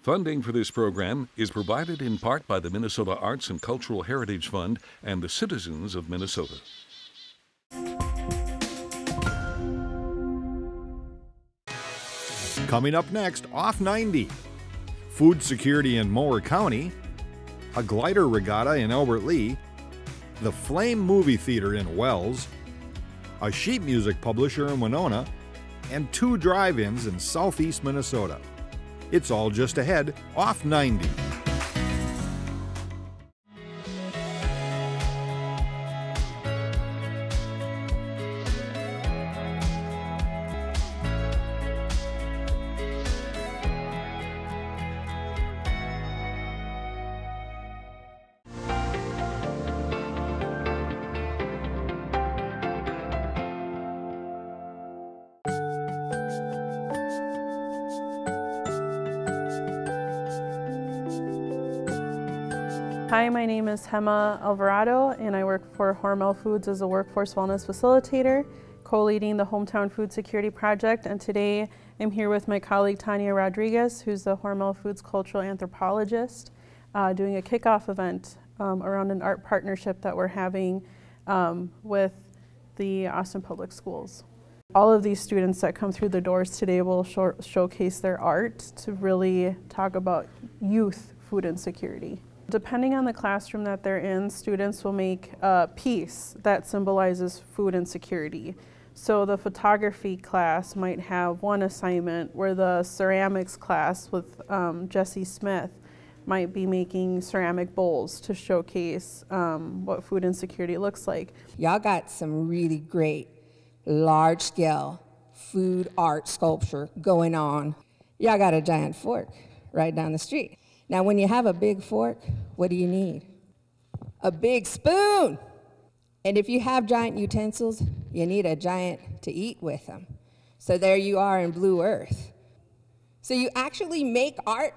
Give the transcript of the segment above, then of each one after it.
Funding for this program is provided in part by the Minnesota Arts and Cultural Heritage Fund and the citizens of Minnesota. Coming up next, off 90. Food security in Mower County, a glider regatta in Albert Lea, the Flame Movie Theater in Wells, a sheet music publisher in Winona, and 2 drive-ins in southeast Minnesota. It's all just ahead, off 90. Hi, my name is Hema Alvarado and I work for Hormel Foods as a workforce wellness facilitator, co-leading the Hometown Food Security Project, and today I'm here with my colleague Tanya Rodriguez, who's the Hormel Foods cultural anthropologist, doing a kickoff event around an art partnership that we're having with the Austin Public Schools. All of these students that come through the doors today will showcase their art to really talk about youth food insecurity. Depending on the classroom that they're in, students will make a piece that symbolizes food insecurity. So the photography class might have one assignment where the ceramics class with Jessie Smith might be making ceramic bowls to showcase what food insecurity looks like. Y'all got some really great large-scale food art sculpture going on. Y'all got a giant fork right down the street. Now, when you have a big fork, what do you need? A big spoon. And if you have giant utensils, you need a giant to eat with them. So there you are in Blue Earth. So you actually make art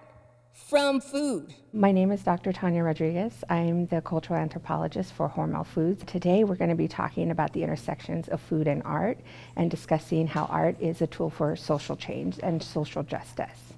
from food. My name is Dr. Tanya Rodriguez. I'm the cultural anthropologist for Hormel Foods. Today we're going to be talking about the intersections of food and art and discussing how art is a tool for social change and social justice.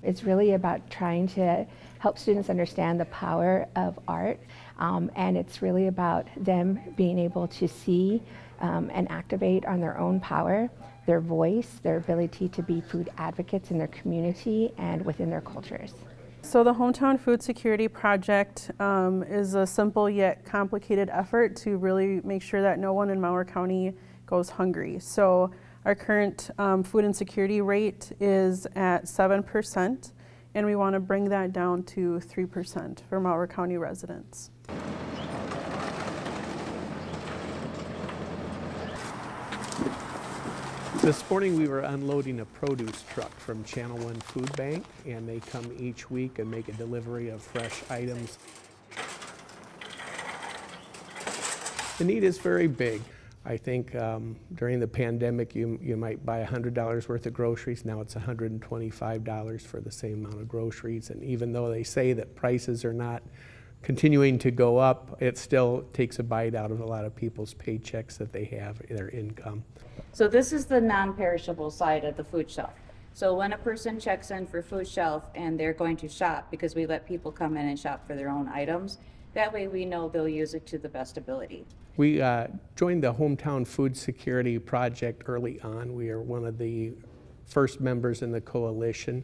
It's really about trying to help students understand the power of art, and it's really about them being able to see and activate on their own power, their voice, their ability to be food advocates in their community and within their cultures. So the Hometown Food Security Project is a simple yet complicated effort to really make sure that no one in Mower County goes hungry. So our current food insecurity rate is at 7%, and we want to bring that down to 3% for Mower County residents. This morning we were unloading a produce truck from Channel 1 Food Bank, and they come each week and make a delivery of fresh items. The need is very big. I think during the pandemic you might buy $100 worth of groceries. Now it's $125 for the same amount of groceries, and even though they say that prices are not continuing to go up, it still takes a bite out of a lot of people's paychecks that they have, their income. So this is the non-perishable side of the food shelf. So when a person checks in for food shelf and they're going to shop, because we let people come in and shop for their own items, that way we know they'll use it to the best ability. We joined the Hometown Food Security Project early on. We are one of the first members in the coalition.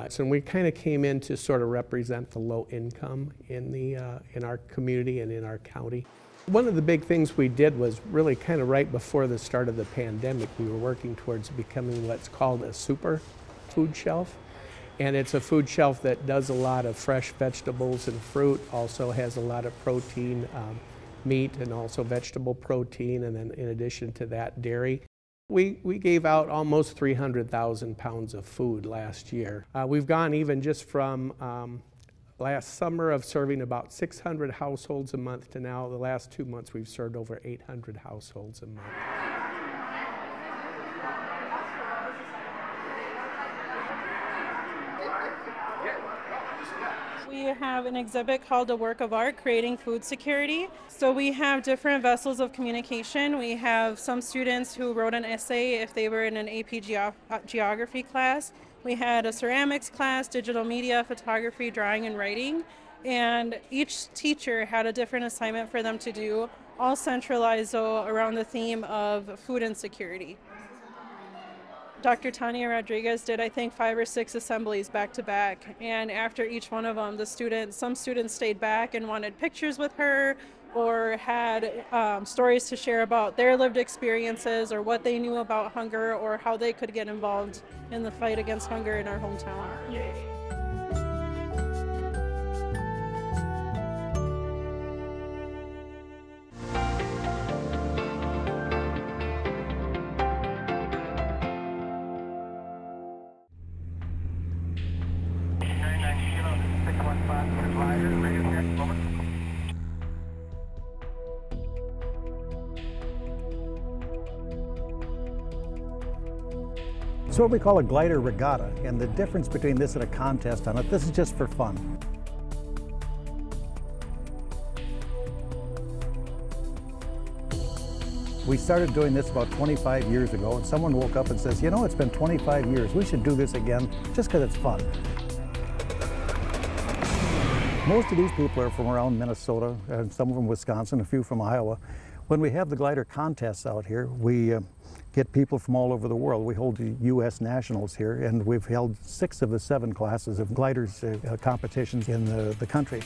So we kind of came in to sort of represent the low income in our community and in our county. One of the big things we did was really kind of right before the start of the pandemic, we were working towards becoming what's called a super food shelf. And it's a food shelf that does a lot of fresh vegetables and fruit, also has a lot of protein, meat and also vegetable protein, and then in addition to that, dairy. We gave out almost 300,000 pounds of food last year. We've gone even just from last summer of serving about 600 households a month to now, the last 2 months we've served over 800 households a month. We have an exhibit called A Work of Art, Creating Food Security. So we have different vessels of communication. We have some students who wrote an essay if they were in an AP geography class We had a ceramics class, digital media, photography, drawing, and writing. And each teacher had a different assignment for them to do, all centralized though around the theme of food insecurity. Dr. Tanya Rodriguez did, I think, 5 or 6 assemblies back to back. And after each one of them, some students stayed back and wanted pictures with her, or had stories to share about their lived experiences or what they knew about hunger or how they could get involved in the fight against hunger in our hometown. It's what we call a glider regatta, and the difference between this and a contest on it, this is just for fun. We started doing this about 25 years ago, and someone woke up and says, you know, it's been 25 years, we should do this again just because it's fun. Most of these people are from around Minnesota, and some from Wisconsin, a few from Iowa. When we have the glider contests out here, we get people from all over the world. We hold the U.S. nationals here, and we've held 6 of the 7 classes of gliders competitions in the country.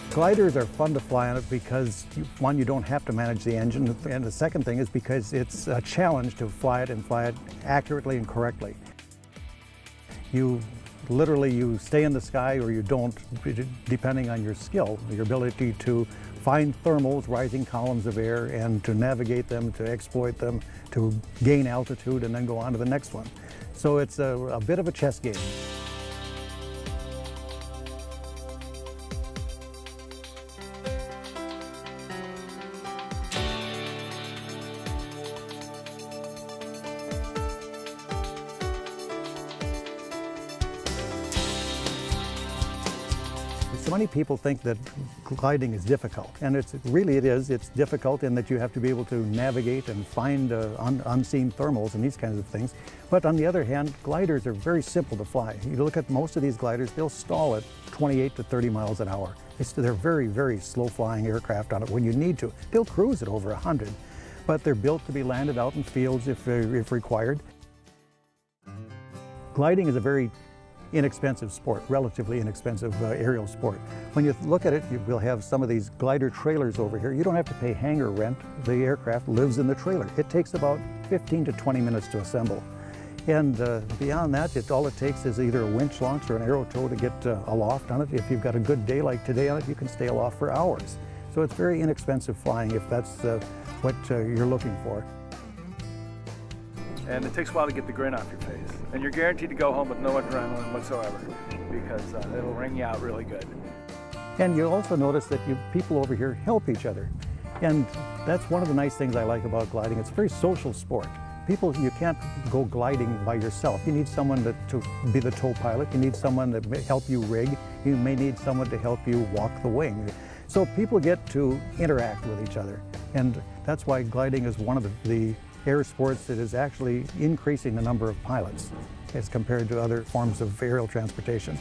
Gliders are fun to fly on it because, one, you don't have to manage the engine, and the second thing is because it's a challenge to fly it and fly it accurately and correctly. You stay in the sky or you don't, depending on your skill, your ability to find thermals, rising columns of air, and to navigate them, to exploit them, to gain altitude, and then go on to the next one. So it's a bit of a chess game. So many people think that gliding is difficult, and it is. It's difficult in that you have to be able to navigate and find unseen thermals and these kinds of things. But on the other hand, gliders are very simple to fly. You look at most of these gliders, they'll stall at 28 to 30 miles an hour. They're very, very slow-flying aircraft on it when you need to. They'll cruise at over 100, but they're built to be landed out in fields if required. Gliding is a very inexpensive sport, relatively inexpensive aerial sport. When you look at it, we'll have some of these glider trailers over here. You don't have to pay hangar rent. The aircraft lives in the trailer. It takes about 15 to 20 minutes to assemble. And beyond that, all it takes is either a winch launch or an arrow tow to get aloft on it. If you've got a good day like today on it, you can stay aloft for hours. So it's very inexpensive flying if that's what you're looking for. And it takes a while to get the grin off your face. And you're guaranteed to go home with no adrenaline whatsoever because it'll ring you out really good. And you'll also notice that people over here help each other. And that's one of the nice things I like about gliding. It's a very social sport. You can't go gliding by yourself. You need someone to be the tow pilot. You need someone to help you rig. You may need someone to help you walk the wing. So people get to interact with each other. And that's why gliding is one of the air sports that is actually increasing the number of pilots as compared to other forms of aerial transportation.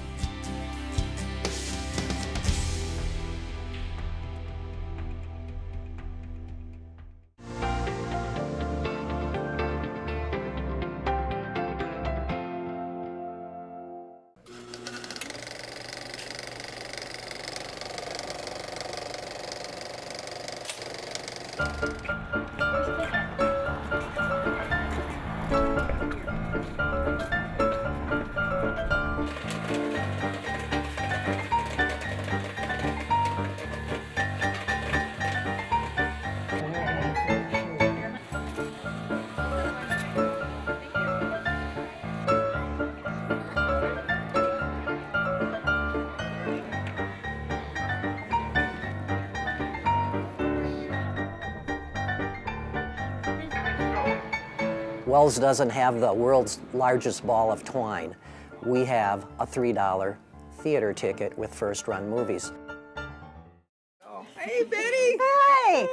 Wells doesn't have the world's largest ball of twine. We have a $3 theater ticket with first-run movies. Hey, Betty! Hi!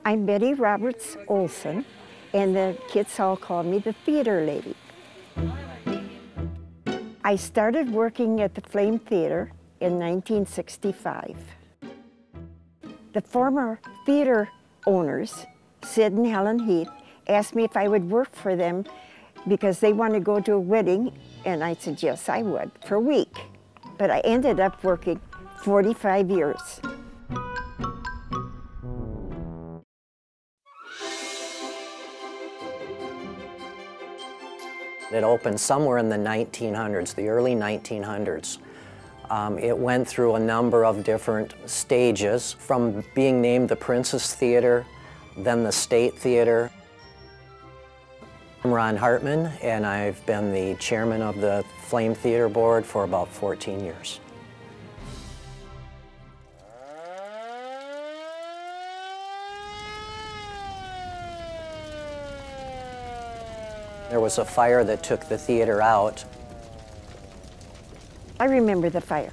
I'm Betty Roberts Olson, and the kids all call me the theater lady. I started working at the Flame Theater in 1965. The former theater owners, Sid and Helen Heath, asked me if I would work for them because they wanted to go to a wedding, and I said yes, I would, for a week. But I ended up working 45 years. It opened somewhere in the 1900s, the early 1900s. It went through a number of different stages, from being named the Princess Theater, then the State Theater. I'm Ron Hartman, and I've been the chairman of the Flame Theater Board for about 14 years. There was a fire that took the theater out. I remember the fire.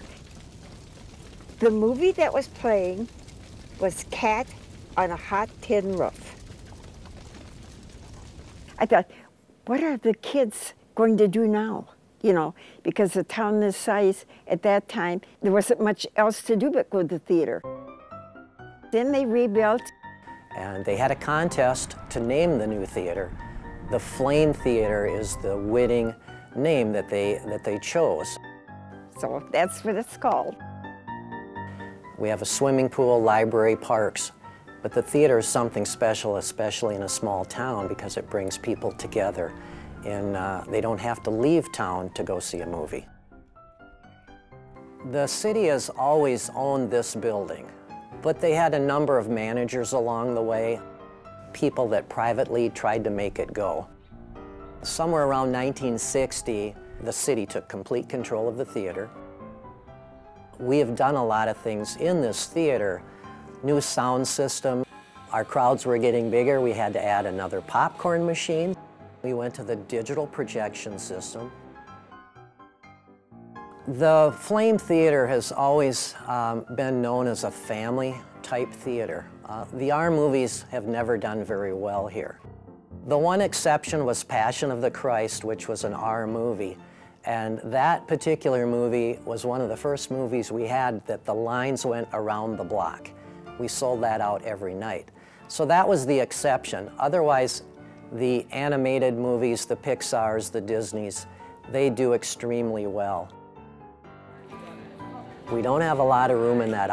The movie that was playing was Cat on a Hot Tin Roof. I thought, what are the kids going to do now? You know, because a town this size at that time, there wasn't much else to do but go to the theater. Then they rebuilt. And they had a contest to name the new theater. The Flame Theater is the winning name that they chose. So that's what it's called. We have a swimming pool, library, parks, but the theater is something special, especially in a small town, because it brings people together, and they don't have to leave town to go see a movie. The city has always owned this building, but they had a number of managers along the way, people that privately tried to make it go. Somewhere around 1960, the city took complete control of the theater. We have done a lot of things in this theater. New sound system. Our crowds were getting bigger. We had to add another popcorn machine. We went to the digital projection system. The Flame Theater has always been known as a family-type theater. The R movies have never done very well here. The one exception was Passion of the Christ, which was an R movie. And that particular movie was one of the first movies we had that the lines went around the block. We sold that out every night. So that was the exception. Otherwise, the animated movies, the Pixars, the Disneys, they do extremely well. We don't have a lot of room in that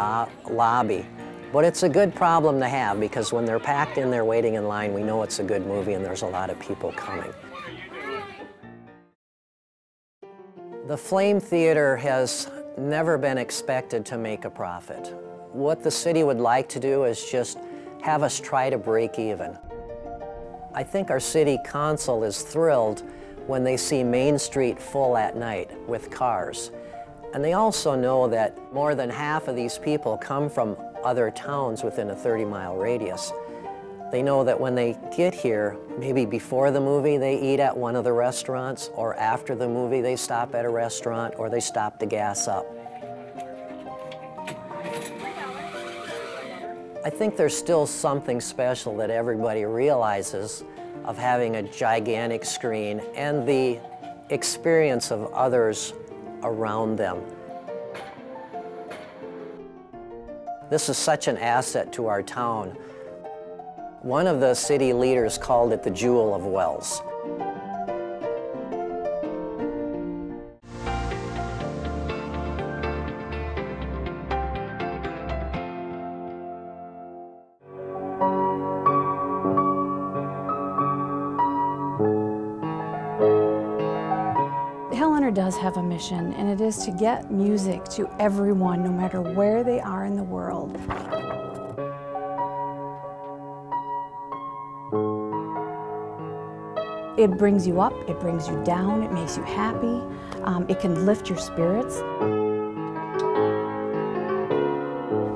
lobby, but it's a good problem to have, because when they're packed in there waiting in line, we know it's a good movie and there's a lot of people coming. The Flame Theater has never been expected to make a profit. What the city would like to do is just have us try to break even. I think our city council is thrilled when they see Main Street full at night with cars. And they also know that more than half of these people come from other towns within a 30-mile radius. They know that when they get here, maybe before the movie they eat at one of the restaurants, or after the movie they stop at a restaurant, or they stop to gas up. I think there's still something special that everybody realizes of having a gigantic screen and the experience of others around them. This is such an asset to our town. One of the city leaders called it the Jewel of Wells. Hal Leonard does have a mission, and it is to get music to everyone, no matter where they are in the world. It brings you up, it brings you down, it makes you happy, it can lift your spirits.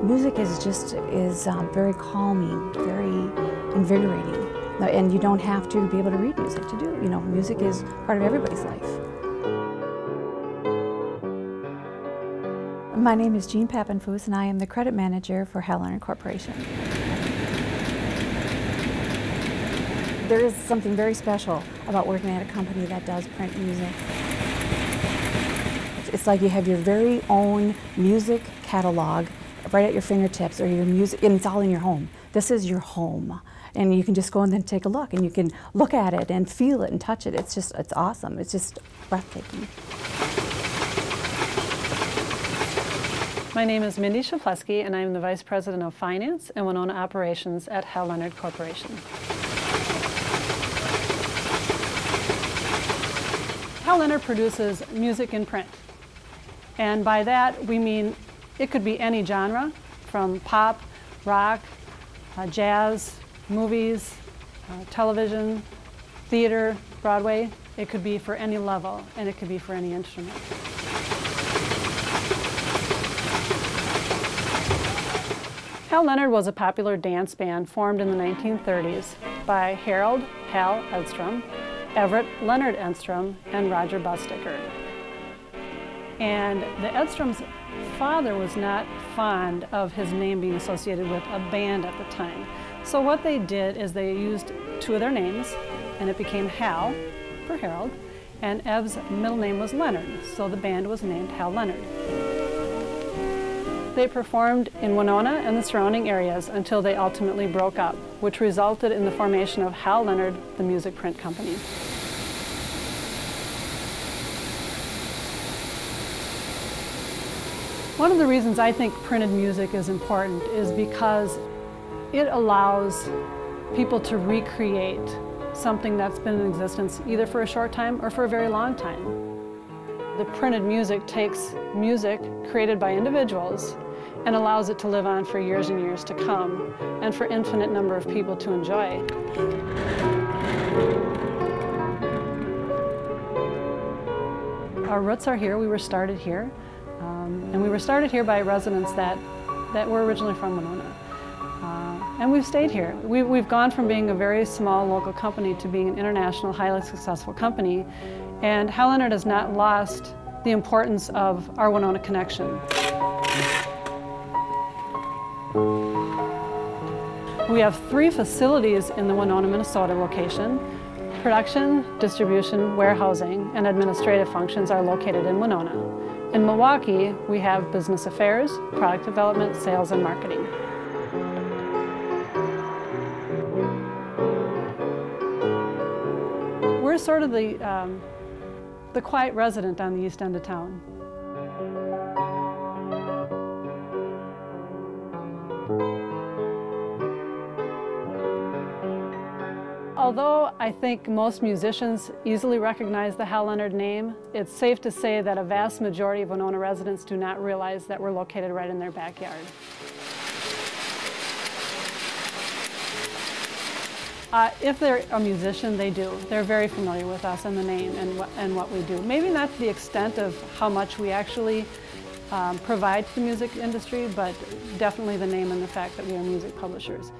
Music is very calming, very invigorating, and you don't have to be able to read music to do it. You know, music is part of everybody's life. My name is Jean Pappenfuss, and I am the credit manager for Hal Leonard Corporation. There is something very special about working at a company that does print music. It's like you have your very own music catalog right at your fingertips, or your music, and it's all in your home. This is your home. And you can just go and then take a look, and you can look at it and feel it and touch it. It's just, it's awesome. It's just breathtaking. My name is Mindy Shafleski, and I'm the Vice President of Finance and Winona Operations at Hal Leonard Corporation. Hal Leonard produces music in print. And by that, we mean it could be any genre, from pop, rock, jazz, movies, television, theater, Broadway. It could be for any level, and it could be for any instrument. Hal Leonard was a popular dance band formed in the 1930s by Harold Hal Edstrom, Everett Leonard Edstrom, and Roger Busticker. And the Edstrom's father was not fond of his name being associated with a band at the time. So what they did is they used two of their names, and it became Hal for Harold, and Ev's middle name was Leonard, so the band was named Hal Leonard. They performed in Winona and the surrounding areas until they ultimately broke up, which resulted in the formation of Hal Leonard, the music print company. One of the reasons I think printed music is important is because it allows people to recreate something that's been in existence either for a short time or for a very long time. The printed music takes music created by individuals and allows it to live on for years and years to come, and for infinite number of people to enjoy. Our roots are here. We were started here. And we were started here by residents that were originally from Winona. And we've stayed here. We've gone from being a very small local company to being an international, highly successful company. And Hal Leonard has not lost the importance of our Winona connection. We have 3 facilities in the Winona, Minnesota location. Production, distribution, warehousing, and administrative functions are located in Winona. In Milwaukee, we have business affairs, product development, sales, and marketing. We're sort of the quiet resident on the east end of town. Although I think most musicians easily recognize the Hal Leonard name, it's safe to say that a vast majority of Winona residents do not realize that we're located right in their backyard. If they're a musician, they do. They're very familiar with us and the name and what we do. Maybe not to the extent of how much we actually provide to the music industry, but definitely the name and the fact that we are music publishers.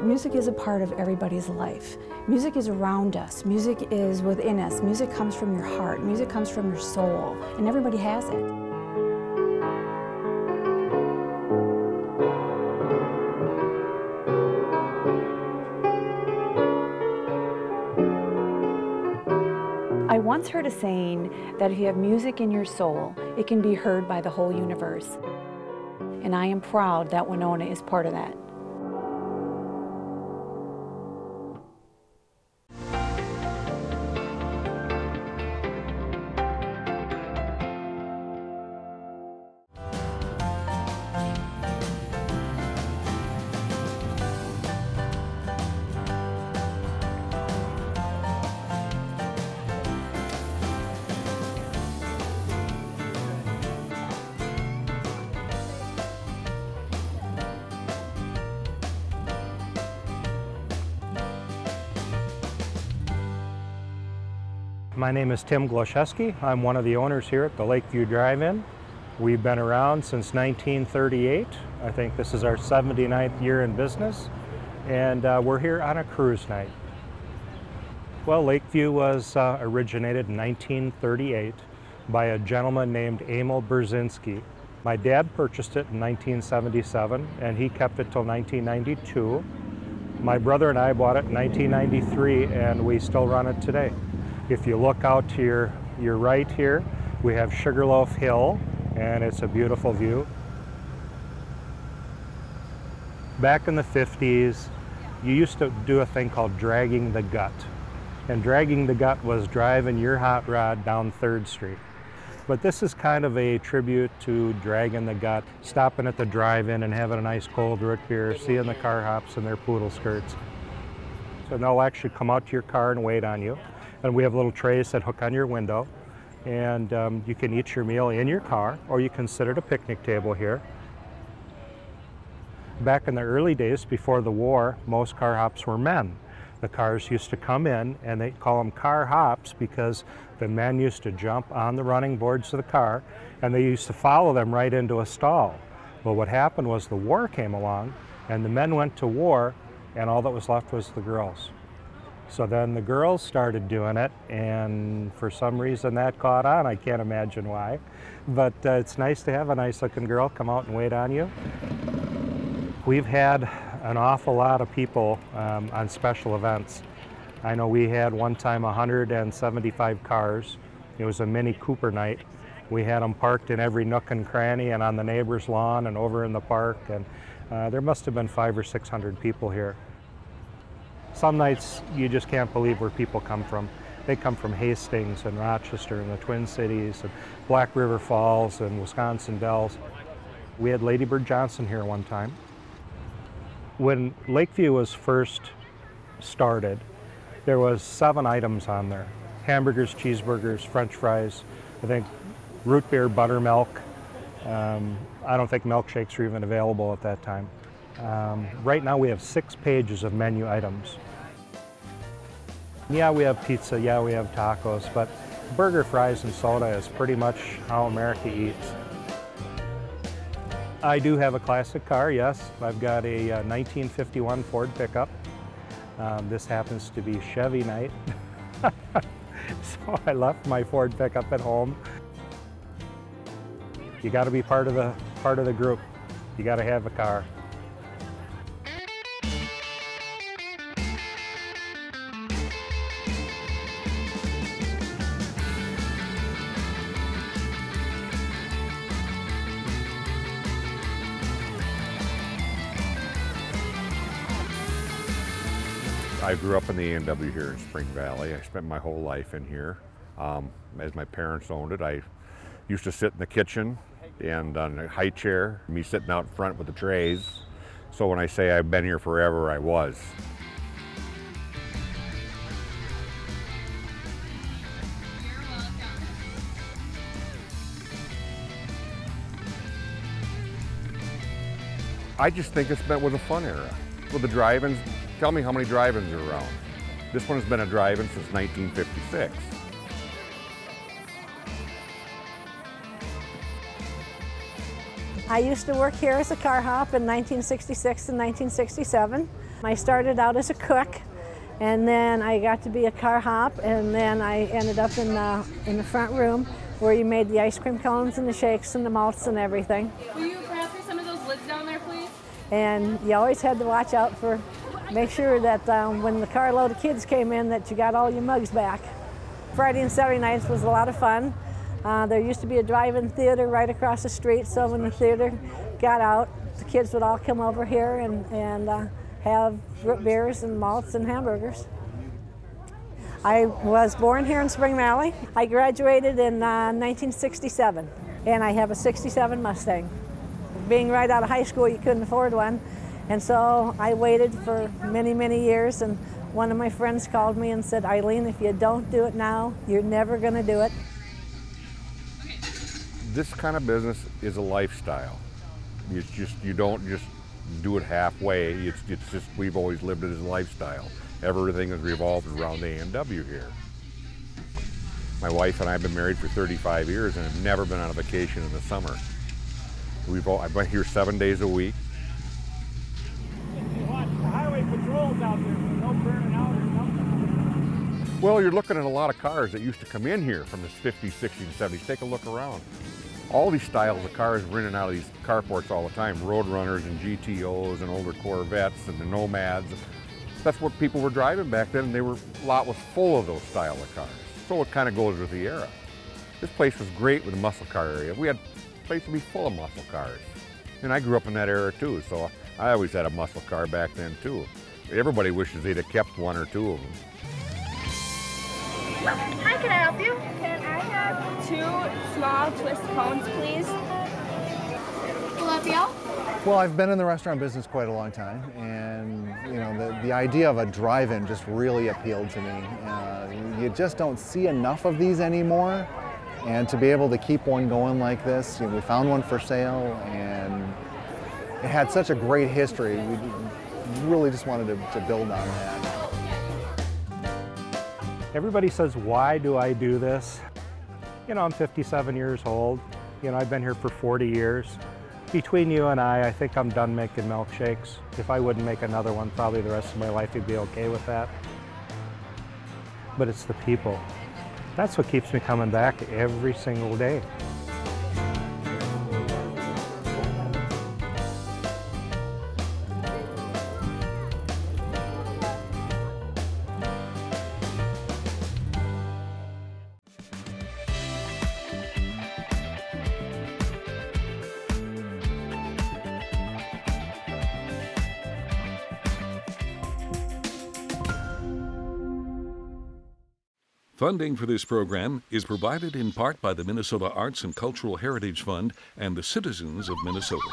Music is a part of everybody's life. Music is around us. Music is within us. Music comes from your heart. Music comes from your soul, and everybody has it. I once heard a saying that if you have music in your soul, it can be heard by the whole universe. And I am proud that Winona is part of that. My name is Tim Gloszewski. I'm one of the owners here at the Lakeview Drive-In. We've been around since 1938. I think this is our 79th year in business, and we're here on a cruise night. Well, Lakeview was originated in 1938 by a gentleman named Emil Brzezinski. My dad purchased it in 1977, and he kept it till 1992. My brother and I bought it in 1993, and we still run it today. If you look out to your right here, we have Sugarloaf Hill, and it's a beautiful view. Back in the 50s, you used to do a thing called dragging the gut. And dragging the gut was driving your hot rod down 3rd Street. But this is kind of a tribute to dragging the gut, stopping at the drive-in and having a nice cold root beer, seeing the car hops in their poodle skirts. So they'll actually come out to your car and wait on you. And we have little trays that hook on your window. And you can eat your meal in your car, or you can sit at a picnic table here. Back in the early days, before the war, most car hops were men. The cars used to come in, and they call them car hops because the men used to jump on the running boards of the car, and they used to follow them right into a stall. Well, what happened was the war came along, and the men went to war, and all that was left was the girls. So then the girls started doing it, and for some reason that caught on. I can't imagine why. But it's nice to have a nice-looking girl come out and wait on you. We've had an awful lot of people on special events. I know we had one time 175 cars. It was a Mini Cooper night. We had them parked in every nook and cranny and on the neighbor's lawn and over in the park, and there must have been 500 or 600 people here. Some nights you just can't believe where people come from. They come from Hastings and Rochester and the Twin Cities and Black River Falls and Wisconsin Dells. We had Lady Bird Johnson here one time. When Lakeview was first started, there was 7 items on there. Hamburgers, cheeseburgers, French fries, I think root beer, buttermilk. I don't think milkshakes were even available at that time. Right now we have 6 pages of menu items. Yeah, we have pizza, yeah, we have tacos, but burger, fries, and soda is pretty much how America eats. I do have a classic car, yes. I've got a 1951 Ford pickup. This happens to be Chevy night. So I left my Ford pickup at home. You got to be part of the group. You got to have a car. I grew up in the A&W here in Spring Valley. I spent my whole life in here. As my parents owned it, I used to sit in the kitchen and on a high chair, me sitting out front with the trays. So when I say I've been here forever, I was. I just think was a fun era. With the drive-ins, tell me how many drive-ins are around. This one has been a drive-in since 1956. I used to work here as a car hop in 1966 and 1967. I started out as a cook, and then I got to be a car hop, and then I ended up in the front room where you made the ice cream cones and the shakes and the malts and everything. Will you pass me some of those lids down there, please? And you always had to watch out for, make sure that when the carload of kids came in that you got all your mugs back. Friday and Saturday nights was a lot of fun. There used to be a drive-in theater right across the street, so when the theater got out, the kids would all come over here and have root beers and malts and hamburgers. I was born here in Spring Valley. I graduated in 1967, and I have a '67 Mustang. Being right out of high school, you couldn't afford one, and so I waited for many, many years, and one of my friends called me and said, "Eileen, if you don't do it now, you're never going to do it." This kind of business is a lifestyle. You don't just do it halfway. It's just, we've always lived it as a lifestyle. Everything has revolved around the A&W here. My wife and I have been married for 35 years and have never been on a vacation in the summer. I've been here 7 days a week. The highway patrol's out there, so no burning out or something. Well, you're looking at a lot of cars that used to come in here from the 50s, 60s, and 70s. Take a look around. All these styles of cars were in and out of these carports all the time. Roadrunners and GTOs and older Corvettes and the Nomads. That's what people were driving back then, and a lot was full of those style of cars. So it kind of goes with the era. This place was great with the muscle car area. We had a place to be full of muscle cars. And I grew up in that era too, so I always had a muscle car back then too. Everybody wishes they'd have kept one or two of them. Hi, can I help you? Can I have 2 small twist cones, please? Will that be all? Well, I've been in the restaurant business quite a long time, and you know, the idea of a drive-in just really appealed to me. You just don't see enough of these anymore, and to be able to keep one going like this, we found one for sale, and it had such a great history. We really just wanted to build on that. Everybody says, why do I do this? I'm 57 years old. I've been here for 40 years. Between you and I think I'm done making milkshakes. If I wouldn't make another one, probably the rest of my life would be okay with that. But it's the people. That's what keeps me coming back every single day. Funding for this program is provided in part by the Minnesota Arts and Cultural Heritage Fund and the citizens of Minnesota.